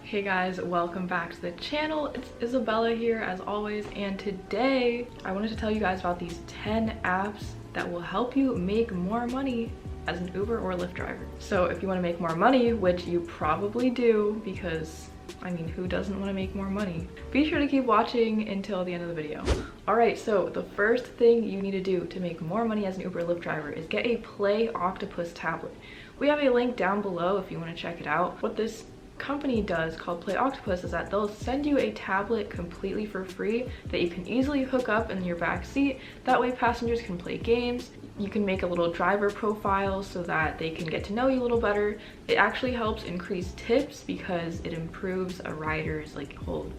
Hey guys, welcome back to the channel. It's Isabella here as always, and today I wanted to tell you guys about these 10 apps that will help you make more money as an Uber or Lyft driver. So if you want to make more money, which you probably do, because I mean, who doesn't want to make more money? Be sure to keep watching until the end of the video. Alright, so the first thing you need to do to make more money as an Uber or Lyft driver is get a Play Octopus tablet. We have a link down below if you want to check it out. What this company does called Play Octopus is that they'll send you a tablet completely for free that you can easily hook up in your back seat. That way passengers can play games. You can make a little driver profile so that they can get to know you a little better. It actually helps increase tips because it improves a rider's whole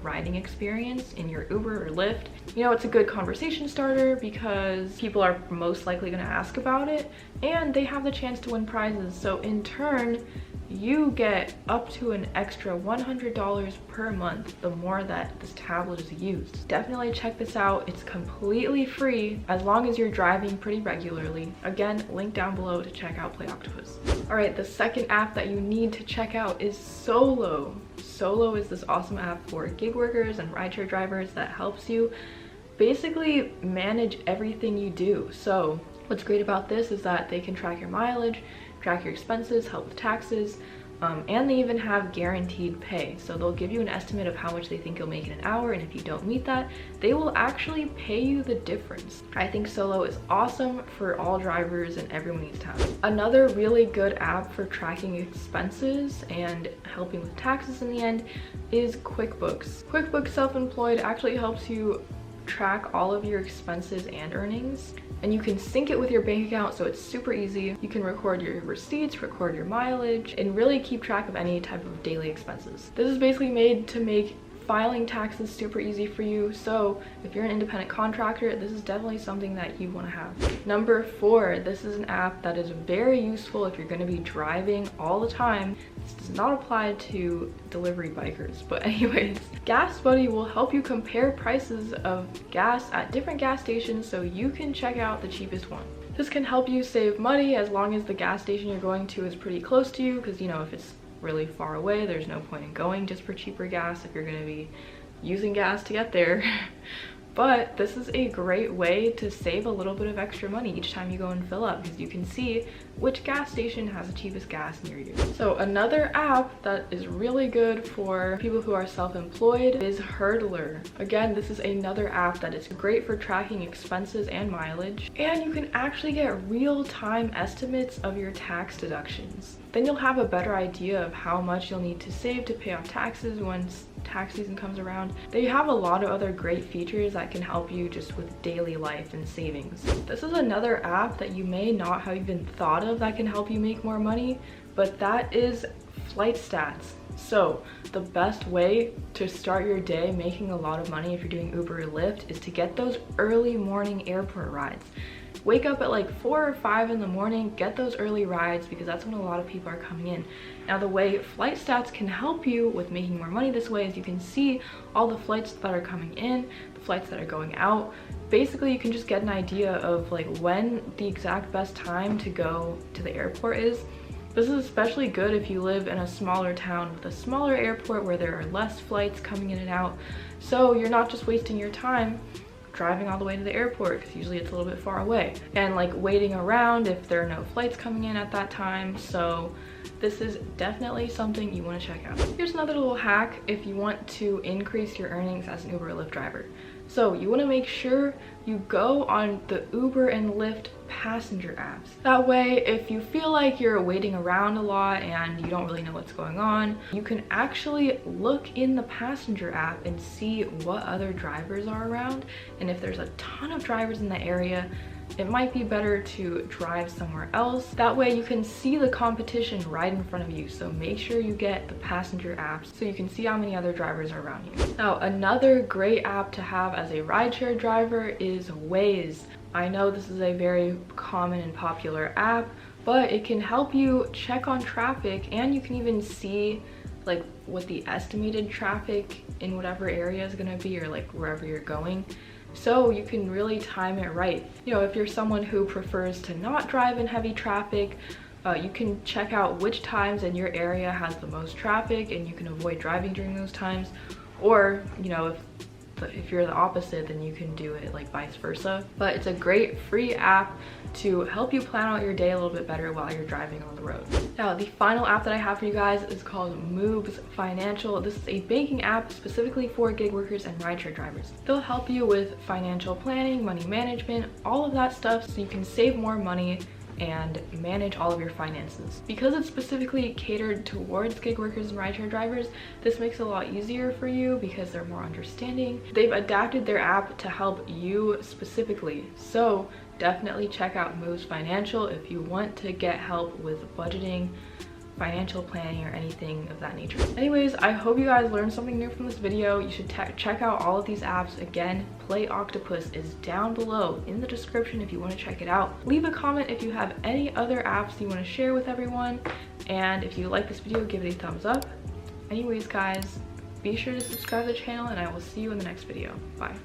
riding experience in your Uber or Lyft. You know, it's a good conversation starter because people are most likely going to ask about it, and they have the chance to win prizes. So in turn, you get up to an extra $100 per month the more that this tablet is used. Definitely check this out. It's completely free as long as you're driving pretty regularly. Again, link down below to check out Play Octopus. All right, the second app that you need to check out is Solo. Solo is this awesome app for gig workers and rideshare drivers that helps you basically manage everything you do. So what's great about this is that they can track your mileage, track your expenses, help with taxes, and they even have guaranteed pay. So they'll give you an estimate of how much they think you'll make in an hour, and if you don't meet that, they will actually pay you the difference. I think Solo is awesome for all drivers and everyone needs to have it. Another really good app for tracking expenses and helping with taxes in the end is QuickBooks. QuickBooks Self-Employed actually helps you track all of your expenses and earnings, and you can sync it with your bank account, so it's super easy. You can record your receipts, record your mileage, and really keep track of any type of daily expenses. This is basically made to make filing taxes super easy for you. So if you're an independent contractor, this is definitely something that you want to have. Number 4, this is an app that is very useful if you're going to be driving all the time. This does not apply to delivery bikers, but anyways, GasBuddy will help you compare prices of gas at different gas stations so you can check out the cheapest one. This can help you save money as long as the gas station you're going to is pretty close to you, because you know, if it's really far away, there's no point in going just for cheaper gas if you're going to be using gas to get there. But this is a great way to save a little bit of extra money each time you go and fill up, because you can see which gas station has the cheapest gas near you. So another app that is really good for people who are self-employed is Hurdir. Again, this is another app that is great for tracking expenses and mileage, and you can actually get real-time estimates of your tax deductions. Then you'll have a better idea of how much you'll need to save to pay off taxes once tax season comes around. They have a lot of other great features that can help you just with daily life and savings. This is another app that you may not have even thought of that can help you make more money, but that is FlightStats. So the best way to start your day making a lot of money if you're doing Uber or Lyft is to get those early morning airport rides. Wake up at like 4 or 5 in the morning, get those early rides, because that's when a lot of people are coming in. Now the way FlightStats can help you with making more money this way is you can see all the flights that are coming in, the flights that are going out. Basically, you can just get an idea of like when the exact best time to go to the airport is. This is especially good if you live in a smaller town with a smaller airport where there are less flights coming in and out. So you're not just wasting your time driving all the way to the airport, because usually it's a little bit far away, and like waiting around if there are no flights coming in at that time. So this is definitely something you want to check out. Here's another little hack if you want to increase your earnings as an Uber or Lyft driver. So you want to make sure you go on the Uber and Lyft passenger apps. That way, if you feel like you're waiting around a lot and you don't really know what's going on, you can actually look in the passenger app and see what other drivers are around. And if there's a ton of drivers in the area, it might be better to drive somewhere else. That way you can see the competition right in front of you. So make sure you get the passenger apps so you can see how many other drivers are around you. Now, another great app to have as a rideshare driver is Waze. I know this is a very common and popular app, but it can help you check on traffic, and you can even see like what the estimated traffic in whatever area is going to be, or like wherever you're going. So you can really time it right. You know, if you're someone who prefers to not drive in heavy traffic, You can check out which times in your area has the most traffic and you can avoid driving during those times. Or, you know, if you're the opposite, then you can do it like vice versa. But it's a great free app to help you plan out your day a little bit better while you're driving on the road. Now, the final app that I have for you guys is called Moves Financial. This is a banking app specifically for gig workers and rideshare drivers. They'll help you with financial planning, money management, all of that stuff so you can save more money and manage all of your finances. Because it's specifically catered towards gig workers and rideshare drivers, this makes it a lot easier for you because they're more understanding. They've adapted their app to help you specifically. So definitely check out Moves Financial if you want to get help with budgeting, financial planning, or anything of that nature. Anyways, I hope you guys learned something new from this video. You should check out all of these apps. Again, Play Octopus is down below in the description if you want to check it out. Leave a comment if you have any other apps you want to share with everyone, and if you like this video, give it a thumbs up. Anyways guys, be sure to subscribe to the channel and I will see you in the next video. Bye.